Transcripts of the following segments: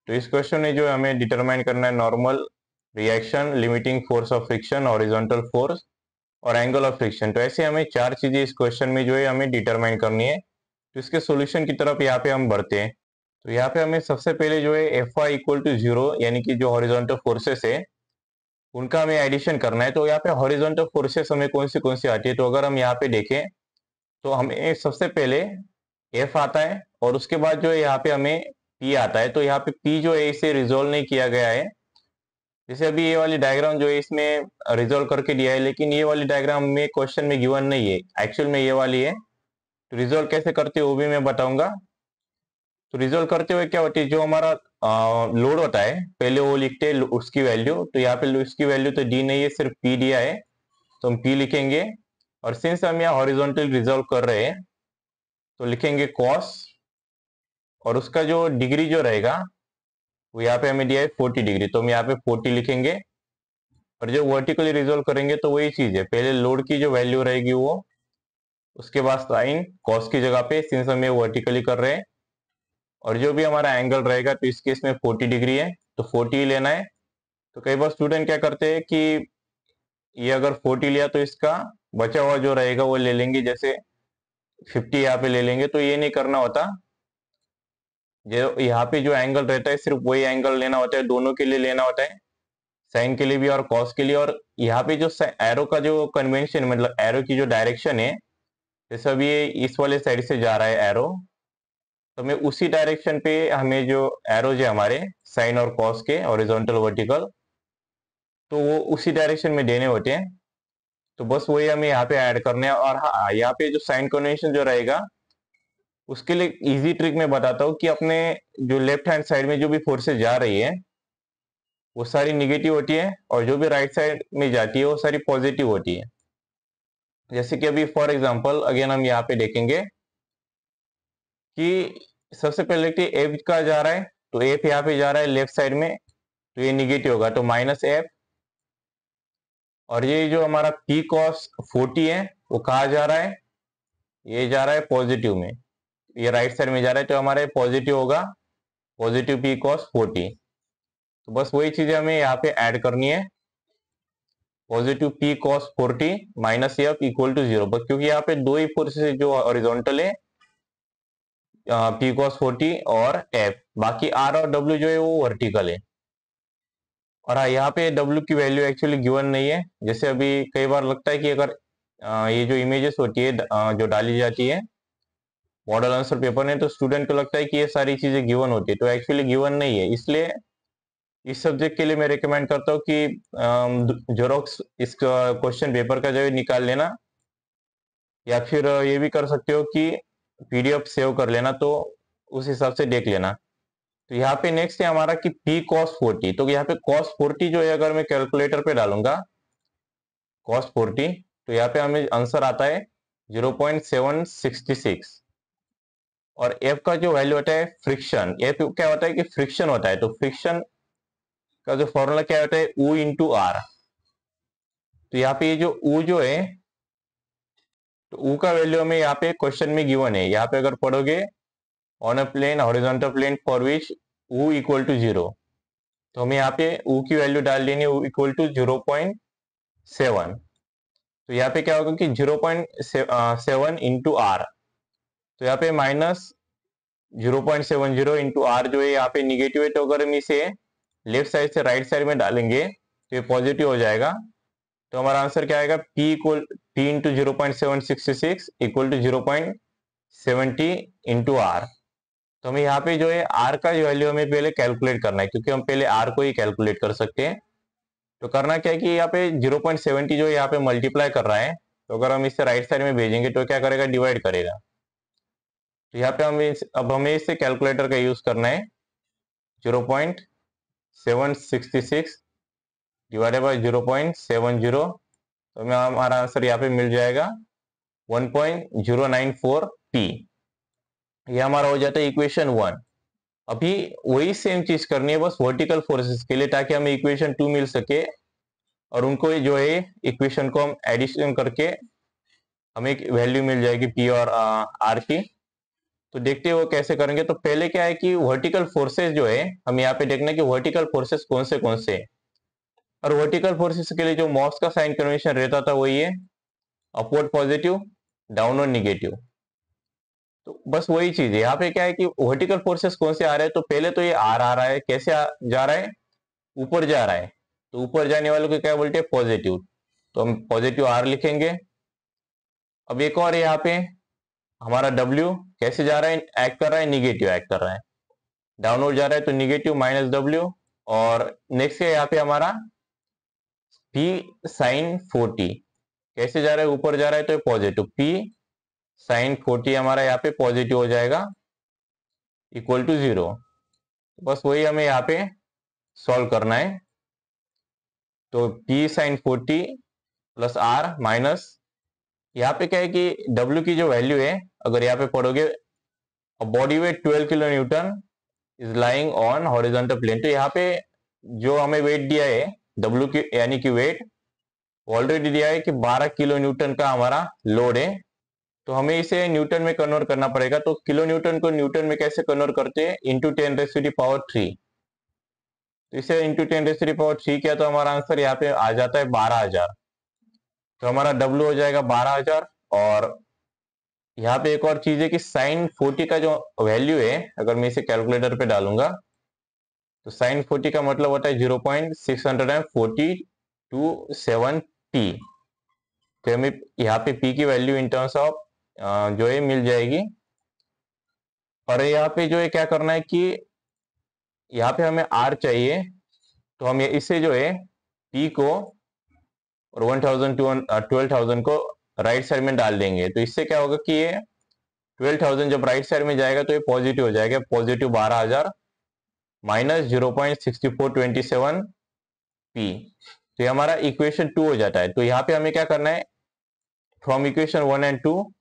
तो इस क्वेश्चन में जो हमें डिटरमाइन करना है normal reaction, limiting force of friction, horizontal force और एंगल ऑफ फ्रिक्शन। तो ऐसे हमें चार चीजें इस क्वेश्चन में जो है हमें डिटरमाइन करनी है। तो इसके सॉल्यूशन की तरफ यहाँ पे हम बढ़ते हैं। तो यहाँ पे हमें सबसे पहले जो है F I equal to zero, यानी कि जो हॉरिजॉन्टल फोर्सेस है उनका हमें एडिशन करना है। तो यहाँ पे हॉरिजॉन्टल फोर्सेस हमें कौन सी आती है, तो अगर हम यहाँ पे देखें तो हमें सबसे पहले एफ आता है और उसके बाद जो है यहाँ पे हमें पी आता है। तो यहाँ पे पी जो है इसे रिजोल्व नहीं किया गया है। जैसे अभी ये वाली डायग्राम जो है इसमें रिजोल्व करके दिया है, लेकिन ये वाली डायग्राम में क्वेश्चन में गिवन नहीं है, एक्चुअल में ये वाली है। तो रिजोल्व कैसे करते हैं वो भी मैं बताऊंगा। तो रिजोल्व करते हुए क्या होती है, जो हमारा लोड होता है पहले वो लिखते हैं उसकी वैल्यू। तो यहाँ पे उसकी वैल्यू तो डी नहीं है, सिर्फ पी दिया है, तो हम पी लिखेंगे। और सिंस हम यहाँ हॉरिजॉन्टल रिजोल्व कर रहे हैं तो लिखेंगे कॉस, और उसका जो डिग्री जो रहेगा वो यहाँ पे हमें दिया है 40 डिग्री, तो हम यहाँ पे 40 लिखेंगे। और जो वर्टिकली रिजोल्व करेंगे तो वही चीज है, पहले लोड की जो वैल्यू रहेगी वो, उसके बाद साइन कॉस की जगह पे, सिंस हम ये वर्टिकली कर रहे हैं। और जो भी हमारा एंगल रहेगा तो इस केस में 40 डिग्री है, तो 40 ही लेना है। तो कई बार स्टूडेंट क्या करते हैं कि ये अगर 40 लिया तो इसका बचा हुआ जो रहेगा वो ले लेंगे, जैसे 50 यहाँ पे ले लेंगे। तो ये नहीं करना होता, जो यहाँ पे जो एंगल रहता है सिर्फ वही एंगल लेना होता है, दोनों के लिए लेना होता है, साइन के लिए भी और कॉस के लिए। और यहाँ पे जो एरो का जो कन्वेंशन, मतलब एरो की जो डायरेक्शन है, जैसे अभी ये इस वाले साइड से जा रहा है एरो, तो हमें उसी डायरेक्शन पे हमें जो एरोज है हमारे साइन और कॉस के, हॉरिजॉन्टल वर्टिकल, तो वो उसी डायरेक्शन में देने होते हैं। तो बस वही हमें यहाँ पे ऐड करने हैं। और हाँ, यहाँ पे जो साइन कन्वेंशन जो रहेगा उसके लिए इजी ट्रिक मैं बताता हूँ कि अपने जो लेफ्ट हैंड साइड में जो भी फोर्सेस जा रही है वो सारी निगेटिव होती है, और जो भी राइट साइड में जाती है वो सारी पॉजिटिव होती है। जैसे कि अभी फॉर एग्जांपल अगेन हम यहाँ पे देखेंगे कि सबसे पहले कि एफ का जा रहा है, तो एफ यहाँ पे जा रहा है लेफ्ट साइड में, तो ये निगेटिव होगा, तो माइनस एफ। और ये जो हमारा पी कॉस 40 है वो कहा जा रहा है, ये जा रहा है पॉजिटिव में, ये राइट साइड में जा रहा है, तो हमारा पॉजिटिव होगा, पॉजिटिव पी कॉस 40। तो बस वही चीजें हमें यहाँ पे ऐड करनी है, positive P cos 40 minus F equal to zero. बस क्योंकि यहाँ पे दो ही फोर्सेस जो हॉरिजॉन्टल है, पी कॉस 40 और एफ, बाकी आर और डब्ल्यू जो है वो वर्टिकल है। और हाँ, यहाँ पे डब्ल्यू की वैल्यू एक्चुअली गिवन नहीं है। जैसे अभी कई बार लगता है कि अगर ये जो इमेजेस होती है जो डाली जाती है मॉडल आंसर पेपर में, तो स्टूडेंट को लगता है कि ये सारी चीजें गिवन होती है, तो एक्चुअली गिवन नहीं है। इसलिए इस सब्जेक्ट के लिए मैं रिकमेंड करता हूँ कि जेरोक्स इस क्वेश्चन पेपर का जो है निकाल लेना, या फिर ये भी कर सकते हो कि पीडीएफ सेव कर लेना, तो उस हिसाब से देख लेना। तो यहाँ पे नेक्स्ट है हमारा कि पी कॉस 40। तो यहाँ पे कॉस 40 जो है अगर मैं कैलकुलेटर पे डालूंगा कॉस 40, तो यहाँ पे हमें आंसर आता है 0.766। और एफ का जो वैल्यू होता है फ्रिक्शन, एफ क्या होता है कि फ्रिक्शन होता है, तो फ्रिक्शन का जो फॉर्मूला क्या होता है, U इंटू आर। तो यहाँ पे ये जो U जो है, तो U का वैल्यू हमें यहाँ पे क्वेश्चन में गिवन है। यहाँ पे अगर पढ़ोगे on a plane horizontal plane for which U equal to zero, तो हमें यहाँ पे U की वैल्यू डाल देनी है, U इक्वल टू 0.7। तो यहाँ पे क्या होगा कि 0.7 इंटू आर, तो यहाँ पे माइनस 0.70 इंटू आर जो है यहाँ पे निगेटिव है, तो अगर हम इसे लेफ्ट साइड से राइट साइड में डालेंगे तो ये पॉजिटिव हो जाएगा। तो हमारा आंसर क्या आएगा, P into 0.766 equal to 0.70 into R. तो हमें यहाँ पे जो है आर का जो वैल्यू हमें पहले कैलकुलेट करना है, क्योंकि हम पहले आर को ही कैलकुलेट कर सकते हैं। तो करना क्या है कि यहाँ पे 0.70 जो यहाँ पे मल्टीप्लाई कर रहा है, तो अगर हम इसे राइट साइड में भेजेंगे तो क्या करेगा, डिवाइड करेगा। तो यहाँ पे अब हमें इसे कैलकुलेटर का यूज करना है, 0.766 डिवाइडेड बाई 0.70, तो हमें हमारा आंसर यहाँ पे मिल जाएगा 1.094 पी। ये हमारा हो जाता है इक्वेशन 1। अभी वही सेम चीज करनी है बस वर्टिकल फोर्सेस के लिए, ताकि हमें इक्वेशन 2 मिल सके, और उनको जो है इक्वेशन को हम एडिशन करके हमें एक वैल्यू मिल जाएगी पी और आर की। तो देखते हैं वो कैसे करेंगे। तो पहले क्या है कि वर्टिकल फोर्सेस जो है हम यहाँ पे देखना है कि वर्टिकल फोर्सेस कौन से हैं। और वर्टिकल फोर्सेस के लिए जो मॉस का साइन कन्वेंशन रहता था वही है अपवर्ड पॉजिटिव, डाउनवर्ड निगेटिव। तो बस वही चीज है यहाँ पे। क्या है कि वर्टिकल फोर्सेस कौन से आ रहे हैं, तो पहले तो ये आर आ रहा है, कैसे जा रहा है, ऊपर जा रहा है। तो ऊपर जाने वालों को क्या बोलते हैं, पॉजिटिव। तो हम पॉजिटिव आर लिखेंगे। अब एक और यहाँ पे हमारा डब्ल्यू कैसे जा रहा है, एक्ट कर रहा है, निगेटिव एक्ट कर रहा है, डाउनवर्ड जा रहा है तो निगेटिव माइनस डब्ल्यू। और नेक्स्ट है यहाँ पे हमारा पी साइन 40 कैसे जा रहा है, ऊपर जा रहा है तो पॉजिटिव, पी साइन 40 हमारा यहाँ पे पॉजिटिव हो जाएगा इक्वल टू 0। बस वही हमें यहाँ पे सॉल्व करना है। तो P sine 40 plus R minus, यहाँ पे क्या है कि डब्ल्यू की जो वैल्यू है अगर यहाँ पे पढ़ोगे, body weight 12 kilo newton is lying on horizontal plane. तो यहाँ पे जो हमें वेट दिया है डब्ल्यू की यानी कि वेट ऑलरेडी दिया है कि 12 किलो न्यूटन का हमारा लोड है। तो हमें इसे न्यूटन में कन्वर्ट करना पड़ेगा। तो किलो न्यूटन को न्यूटन में कैसे कन्वर्ट करते हैं, इंटू 10⁻³ तो इसे इंटू 10⁻³ किया तो हमारा आंसर यहाँ पे आ जाता है 12,000। तो हमारा डब्ल्यू हो जाएगा 12,000। और यहाँ पे एक और चीज है कि साइन 40 का जो वैल्यू है अगर मैं इसे कैलकुलेटर पे डालूंगा तो साइन 40 का मतलब होता है 0.642 तो हमें यहाँ पे पी की वैल्यू इन टर्म्स ऑफ जो है मिल जाएगी। और यहाँ पे जो है क्या करना है कि यहाँ पे हमें आर चाहिए, तो हम इसे जो है पी को और 12,000 को राइट साइड में डाल देंगे। तो इससे क्या होगा कि ये 12,000 जब राइट साइड में जाएगा तो ये पॉजिटिव हो जाएगा, पॉजिटिव 12,000 माइनस 0.6427 पी। तो ये हमारा इक्वेशन 2 हो जाता है। तो यहाँ पे हमें क्या करना है, फ्रॉम इक्वेशन 1 एंड 2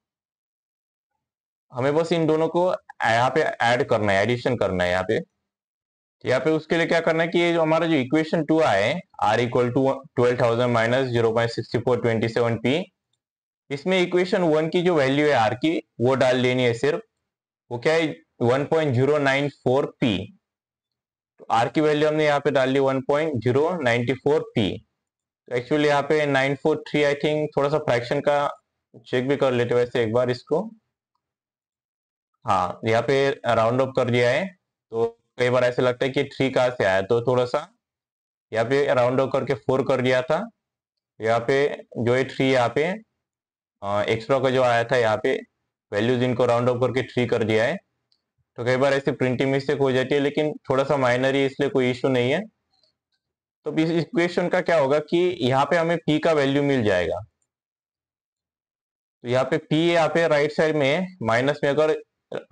हमें बस इन दोनों को यहाँ पे ऐड करना है, एडिशन करना है यहाँ पे। तो यहाँ पे उसके लिए क्या करना है कि ये जो हमारा जो इक्वेशन 2 आए आर इक्वल टू 12,000 माइनस 0.6427 पी, इसमें इक्वेशन 1 की जो वैल्यू है आर की वो डाल लेनी है सिर्फ। वो क्या है 1.094 पी। तो आर की वैल्यू हमने यहाँ पे डाल ली 1.094 पी। तो एक्चुअली यहाँ पे 943 आई थिंक, थोड़ा सा फ्रैक्शन का चेक भी कर लेते वैसे एक बार इसको। हाँ यहाँ पे राउंड ऑफ कर दिया है। तो कई बार ऐसे लगता है कि 3 कहाँ से आया, तो थोड़ा सा यहाँ पे राउंड ऑफ करके 4 कर दिया था। यहाँ पे जो है 3 यहाँ पे एक्स्ट्रा का जो आया था यहाँ पे वैल्यूज इनको राउंड ऑफ करके 3 कर दिया है। तो कई बार ऐसी प्रिंटिंग मिस्टेक हो जाती है, लेकिन थोड़ा सा माइनर ही, इसलिए कोई इशू नहीं है। तो इस इक्वेशन का क्या होगा कि यहाँ पे हमें पी का वैल्यू मिल जाएगा। तो यहाँ पे पी यहाँ पे राइट साइड में है, माइनस में अगर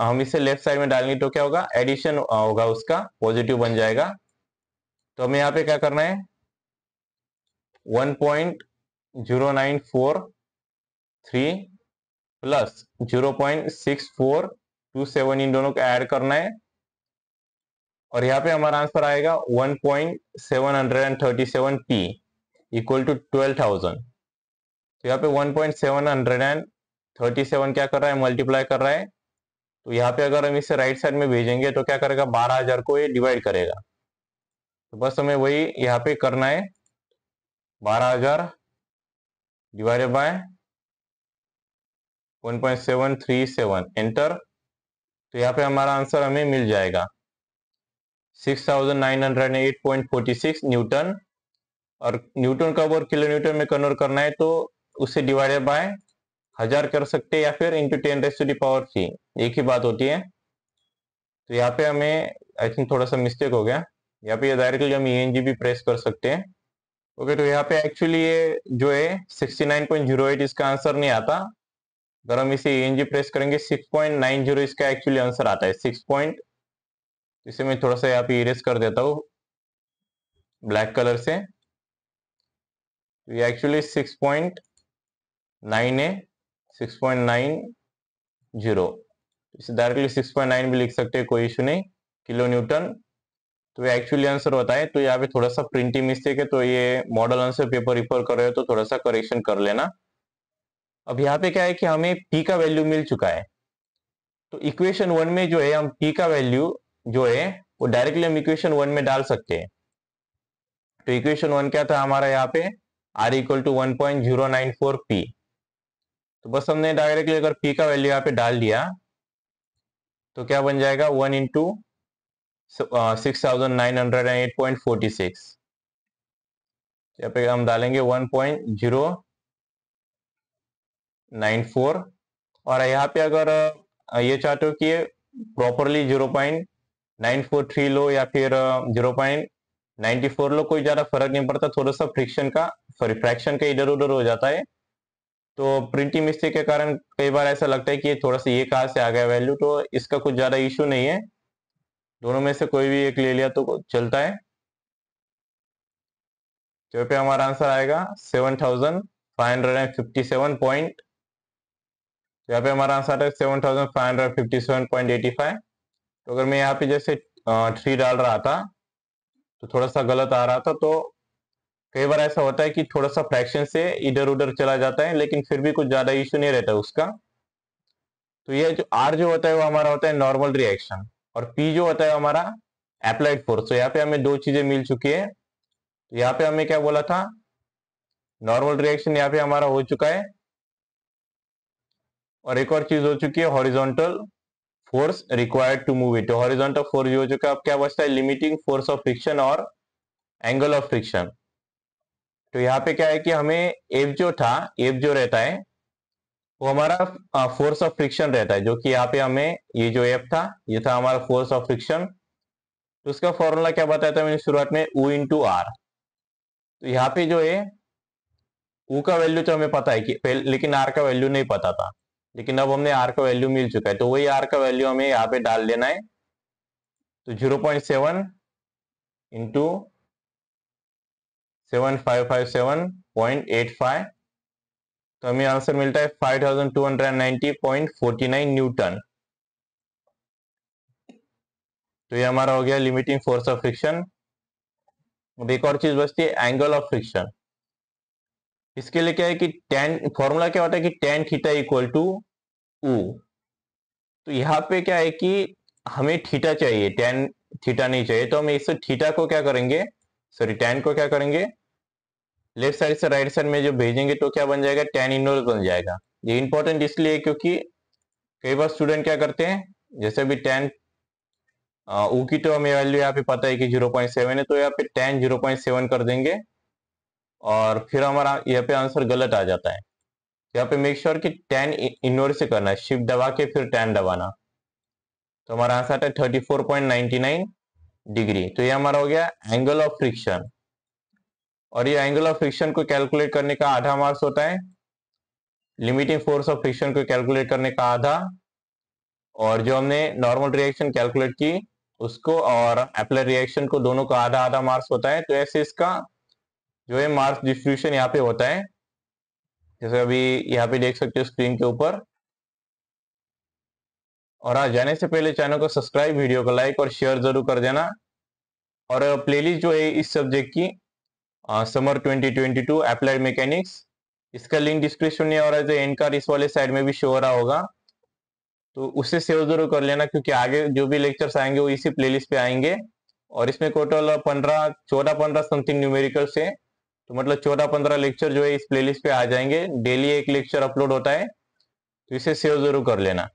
हम इसे लेफ्ट साइड में डालेंगे तो क्या होगा, एडिशन होगा, उसका पॉजिटिव बन जाएगा। तो हमें यहाँ पे क्या करना है 1.094 प्लस 0.6427 इन दोनों को ऐड करना है। और यहाँ पे हमारा आंसर आएगा 1.737 पी इक्वल टू 12,000। तो यहाँ पे 1.737 क्या कर रहा है, मल्टीप्लाई कर रहा है। तो यहाँ पे अगर हम इसे राइट साइड में भेजेंगे तो क्या करेगा, 12,000 को ये डिवाइड करेगा। तो बस हमें वही यहाँ पे करना है, 12,000 डिवाइडेड बाय 1.737 एंटर। तो यहाँ पे हमारा आंसर हमें मिल जाएगा 6,908.46 न्यूटन। और न्यूटन का और किलो न्यूटन में कन्वर्ट करना है तो उससे डिवाइडेड बाय 1000 कर सकते हैं या फिर इंटू 10⁻³ एक ही बात होती है। तो यहाँ पे हमें आई थिंक थोड़ा सा मिस्टेक हो गया, यहाँ पे डायरेक्टली हम ENG भी प्रेस कर सकते हैं। ओके, तो यहाँ पे एक्चुअली ये जो है 69.08 इसका आंसर नहीं आता। अगर हम इसे ENG प्रेस करेंगे 6.90 इसका एक्चुअली आंसर आता है, 6 पॉइंट। इसे मैं थोड़ा सा यहाँ पे इरेज कर देता हूँ ब्लैक कलर से। तो ये एक्चुअली 6.9 है, 6.90। इसे डायरेक्टली 6.9 भी लिख सकते हैं, कोई इशू नहीं, किलो न्यूटन। तो ये एक्चुअली आंसर होता है। तो यहाँ पे थोड़ा सा प्रिंटिंग मिस्टेक है, तो ये मॉडल आंसर पेपर रिफर कर रहे हो तो थोड़ा सा करेक्शन कर लेना। अब यहाँ पे क्या है कि हमें पी का वैल्यू मिल चुका है। तो इक्वेशन 1 में जो है हम p का वैल्यू जो है वो डायरेक्टली हम इक्वेशन 1 में डाल सकते हैं। तो इक्वेशन 1 क्या था हमारा यहाँ पे, r इक्वल टू 1.094 p। तो बस हमने डायरेक्टली अगर p का वैल्यू यहाँ पे डाल दिया तो क्या बन जाएगा, 1 इंटू 6908.46। यहाँ पे हम डालेंगे 1.094 और यहाँ पे अगर ये चाहते हो कि प्रॉपरली 0.943 लो या फिर 0.94 लो, कोई ज्यादा फर्क नहीं पड़ता, थोड़ा सा फ्रिक्शन का फ्रैक्शन का इधर उधर हो जाता है। तो प्रिंटिंग मिस्टेक के कारण कई बार ऐसा लगता है कि थोड़ा सा ये कहाँ से आ गया वैल्यू, तो इसका कुछ ज्यादा इश्यू नहीं है, दोनों में से कोई भी एक ले लिया तो चलता है। तो पे हमारा आंसर आएगा 7557 पॉइंट, यहाँ पे हमारा आंसर है 7557.85। तो अगर मैं यहाँ पे जैसे 3 डाल रहा था तो थोड़ा सा गलत आ रहा था, तो कई बार ऐसा होता है कि थोड़ा सा फ्रैक्शन से इधर उधर चला जाता है, लेकिन फिर भी कुछ ज्यादा इश्यू नहीं रहता उसका। तो ये जो आर जो होता है वो हमारा होता है नॉर्मल रिएक्शन, और पी जो होता है हमारा अप्लाइड फोर्स। तो यहाँ पे हमें दो चीजें मिल चुकी है। तो यहाँ पे हमें क्या बोला था, नॉर्मल रिएक्शन यहाँ पे हमारा हो चुका है, और एक और चीज हो चुकी है horizontal force required to move it. Horizontal force हो चुका है, अब क्या बचता है, लिमिटिंग फोर्स ऑफ फ्रिक्शन और एंगल ऑफ फ्रिक्शन। तो यहाँ पे क्या है कि हमें एफ जो था, एफ जो रहता है वो हमारा फोर्स ऑफ फ्रिक्शन रहता है, जो कि यहाँ पे हमें ये जो एफ था ये था हमारा फोर्स ऑफ फ्रिक्शन। तो उसका फॉर्मूला क्या बताया था मैंने शुरुआत में, U इंटू आर। तो यहाँ पे जो है U का वैल्यू तो हमें पता है कि लेकिन R का वैल्यू नहीं पता था, लेकिन अब हमने R का वैल्यू मिल चुका है, तो वही R का वैल्यू हमें यहाँ पे डाल देना है। तो 0.7 इंटू 7557.85, तो हमें आंसर मिलता है 5290.49 न्यूटन। तो ये हमारा हो गया लिमिटिंग फोर्स ऑफ फ्रिक्शन। अब एक और चीज बचती है, एंगल ऑफ फ्रिक्शन। इसके लिए क्या है कि टेन, फॉर्मूला क्या होता है कि tan theta equal to U। तो यहाँ पे क्या है कि हमें थीटा चाहिए, टेन थीटा नहीं चाहिए, तो हम इस थीटा को क्या करेंगे, सॉरी टेन को क्या करेंगे, लेफ्ट साइड से राइट साइड में जो भेजेंगे तो क्या बन जाएगा, टेन इनवर्स बन जाएगा। ये इंपॉर्टेंट इसलिए क्योंकि कई बार स्टूडेंट क्या करते हैं, जैसे अभी टेन U की तो हमें वैल्यू यहाँ पे पता है कि 0.7 है, तो यहाँ पे टेन 0.7 कर देंगे और फिर हमारा यहाँ पे आंसर गलत आ जाता है। यहाँ पे मेक श्योर कि टेन इनवर्स से करना है, शिफ्ट दबा के फिर टेन दबाना। तो हमारा आंसर है 34.99 डिग्री। तो ये हमारा हो गया एंगल ऑफ फ्रिक्शन, और ये एंगल ऑफ फ्रिक्शन को कैलकुलेट करने का आधा मार्क्स होता है, लिमिटिंग फोर्स ऑफ फ्रिक्शन को कैलकुलेट करने का आधा, और जो हमने नॉर्मल रिएक्शन कैलकुलेट की उसको और अप्लाइड रिएक्शन को दोनों का आधा आधा मार्क्स होता है। तो ऐसे इसका जो है मार्क्स डिस्ट्रीब्यूशन यहाँ पे होता है, जैसे अभी यहाँ पे देख सकते हो स्क्रीन के ऊपर। और हाँ, जाने से पहले चैनल को सब्सक्राइब, वीडियो को लाइक और शेयर जरूर कर देना। और प्लेलिस्ट जो है इस सब्जेक्ट की समर 2022 अप्लाइड मैकेनिक्स, इसका लिंक डिस्क्रिप्शन में और एज एंड कार्ड इस वाले साइड में भी शो हो रहा होगा, तो उससे सेव जरूर कर लेना, क्योंकि आगे जो भी लेक्चर्स आएंगे वो इसी प्लेलिस्ट पे आएंगे। और इसमें टोटल 14-15 समथिंग न्यूमेरिकल्स है, तो मतलब 14-15 लेक्चर जो है इस प्लेलिस्ट पे आ जाएंगे। डेली एक लेक्चर अपलोड होता है, तो इसे सेव जरूर कर लेना।